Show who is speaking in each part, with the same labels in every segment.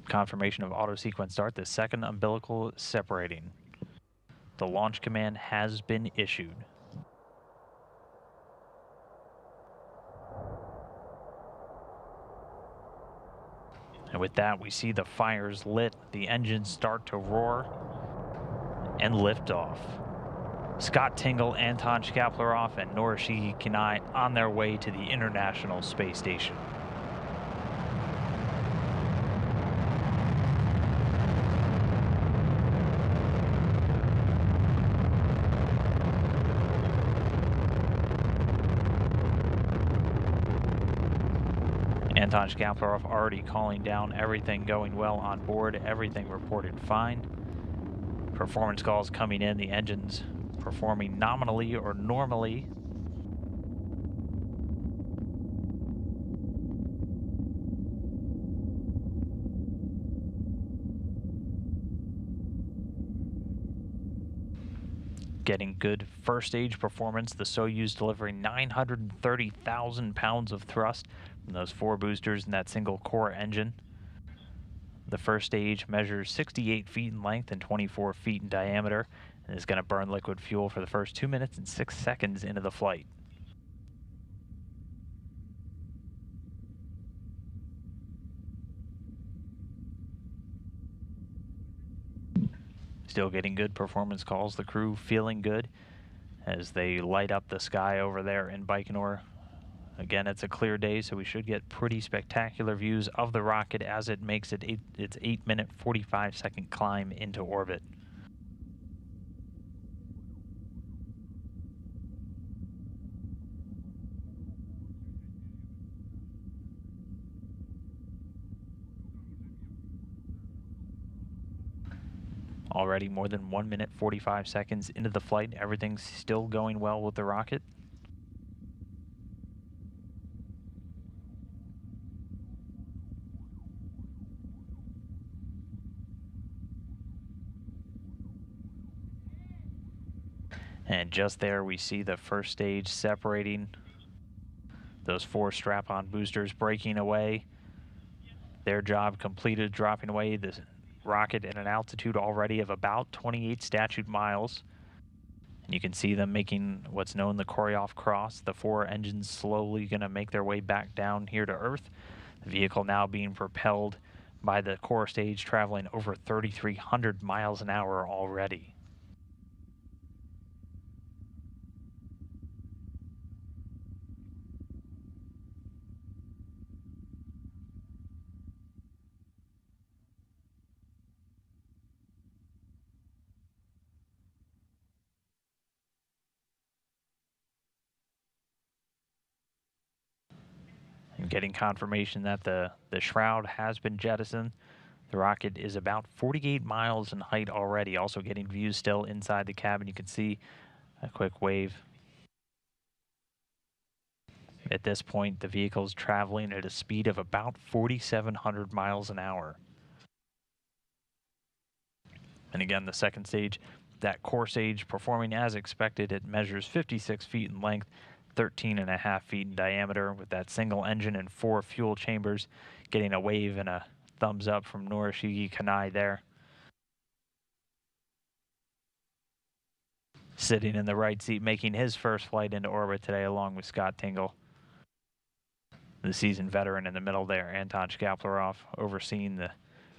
Speaker 1: Confirmation of auto sequence start. The second umbilical separating. The launch command has been issued. And with that, we see the fires lit, the engines start to roar, and lift off. Scott Tingle, Anton Shkaplerov, and Norishige Kanai on their way to the International Space Station. Anton Shkaplerov already calling down everything going well on board, everything reported fine. Performance calls coming in, the engines performing nominally or normally. Getting good first stage performance, the Soyuz delivering 930,000 pounds of thrust from those 4 boosters and that single core engine. The first stage measures 68 feet in length and 24 feet in diameter and is going to burn liquid fuel for the first 2 minutes and 6 seconds into the flight. Still getting good performance calls, the crew feeling good as they light up the sky over there in Baikonur. Again, it's a clear day, so we should get pretty spectacular views of the rocket as it makes its 8-minute, 45-second climb into orbit. Already more than 1 minute, 45 seconds into the flight. Everything's still going well with the rocket. And just there we see the first stage separating. Those 4 strap-on boosters breaking away. Their job completed, dropping away the rocket at an altitude already of about 28 statute miles. And you can see them making what's known the Korolev cross. The 4 engines slowly going to make their way back down here to Earth. The vehicle now being propelled by the core stage, traveling over 3,300 miles an hour already. And getting confirmation that the shroud has been jettisoned. The rocket is about 48 miles in height already. Also getting views still inside the cabin. You can see a quick wave. At this point, the vehicle's traveling at a speed of about 4,700 miles an hour. And again, the second stage, that core stage performing as expected. It measures 56 feet in length, 13.5 feet in diameter, with that single engine and 4 fuel chambers. Getting a wave and a thumbs up from Norishige Kanai there. Sitting in the right seat, making his first flight into orbit today along with Scott Tingle. The seasoned veteran in the middle there, Anton Shkaplerov, overseeing the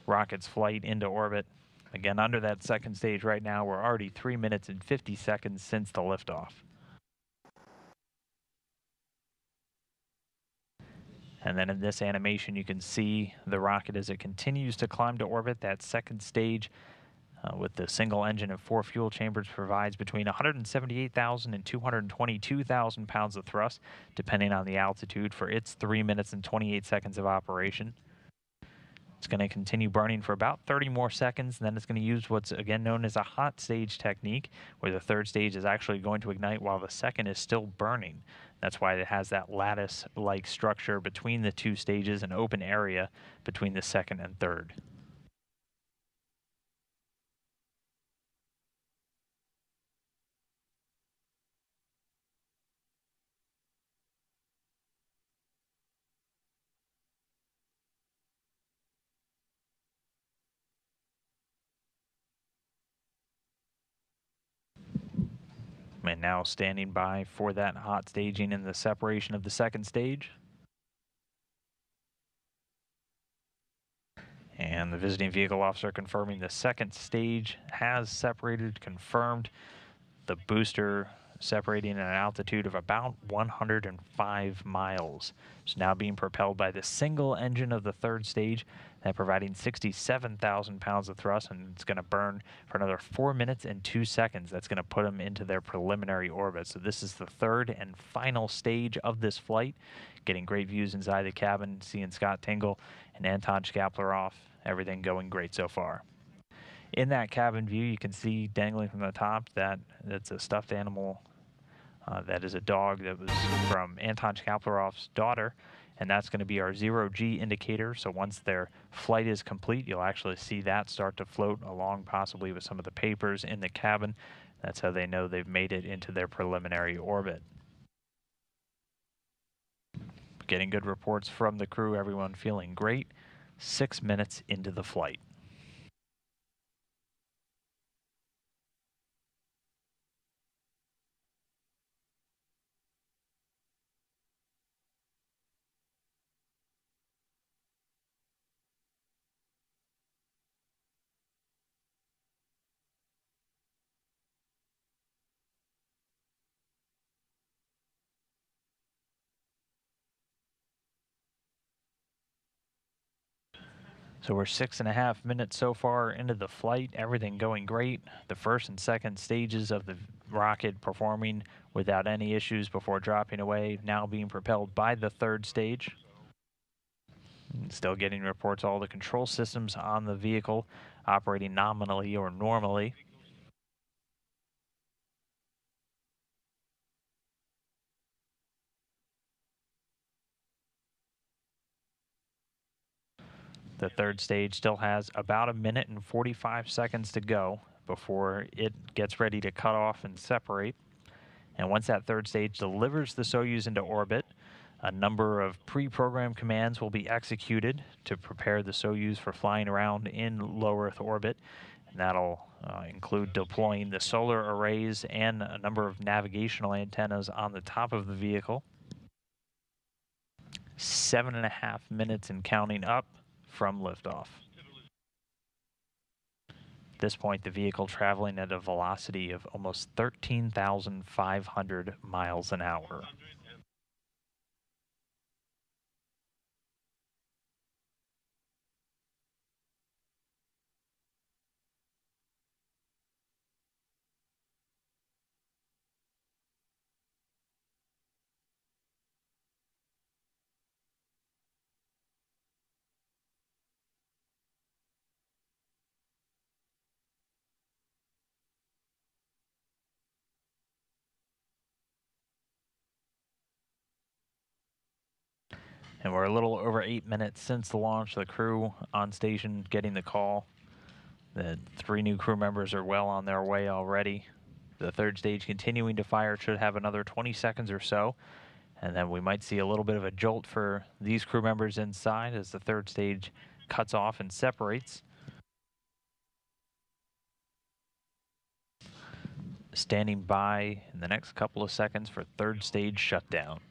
Speaker 1: rocket's flight into orbit. Again, under that second stage right now, we're already 3 minutes and 50 seconds since the liftoff. And then in this animation, you can see the rocket as it continues to climb to orbit. That second stage with the single engine and 4 fuel chambers provides between 178,000 and 222,000 pounds of thrust, depending on the altitude, for its 3 minutes and 28 seconds of operation. It's going to continue burning for about 30 more seconds, and then it's going to use what's again known as a hot stage technique, where the third stage is actually going to ignite while the second is still burning. That's why it has that lattice-like structure between the 2 stages, an open area between the second and third. And now standing by for that hot staging and the separation of the second stage. And the visiting vehicle officer confirming the second stage has separated, confirmed. The booster separating at an altitude of about 105 miles. It's now being propelled by the single engine of the third stage, that providing 67,000 pounds of thrust, and it's going to burn for another 4 minutes and 2 seconds. That's going to put them into their preliminary orbit. So this is the third and final stage of this flight. Getting great views inside the cabin, seeing Scott Tingle and Anton Shkaplerov. Everything going great so far. In that cabin view, you can see dangling from the top that's a stuffed animal. That is a dog that was from Anton Shkaplerov's daughter, and that's going to be our 0G indicator. So once their flight is complete, you'll actually see that start to float along, possibly with some of the papers in the cabin. That's how they know they've made it into their preliminary orbit. Getting good reports from the crew, everyone feeling great. 6 minutes into the flight. So we're 6.5 minutes so far into the flight, everything going great. The first and second stages of the rocket performing without any issues before dropping away, now being propelled by the third stage. Still getting reports, all the control systems on the vehicle operating nominally or normally. The third stage still has about 1 minute and 45 seconds to go before it gets ready to cut off and separate. And once that third stage delivers the Soyuz into orbit, a number of pre-programmed commands will be executed to prepare the Soyuz for flying around in low Earth orbit. And that'll include deploying the solar arrays and a number of navigational antennas on the top of the vehicle. 7.5 minutes and counting up from liftoff. At this point, the vehicle traveling at a velocity of almost 13,500 miles an hour. And we're a little over 8 minutes since the launch. The crew on station getting the call. The 3 new crew members are well on their way already. The third stage continuing to fire, should have another 20 seconds or so. And then we might see a little bit of a jolt for these crew members inside as the third stage cuts off and separates. Standing by in the next couple of seconds for third stage shutdown.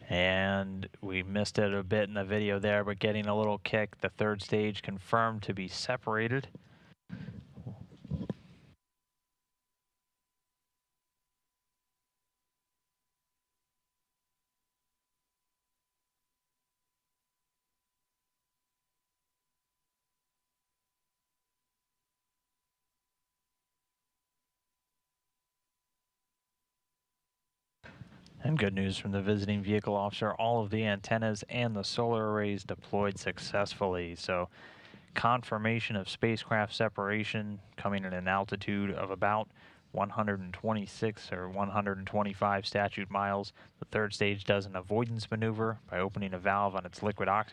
Speaker 1: And we missed it a bit in the video there, but getting a little kick. The third stage confirmed to be separated. And good news from the visiting vehicle officer, all of the antennas and the solar arrays deployed successfully. So confirmation of spacecraft separation coming at an altitude of about 126 or 125 statute miles. The third stage does an avoidance maneuver by opening a valve on its liquid oxygen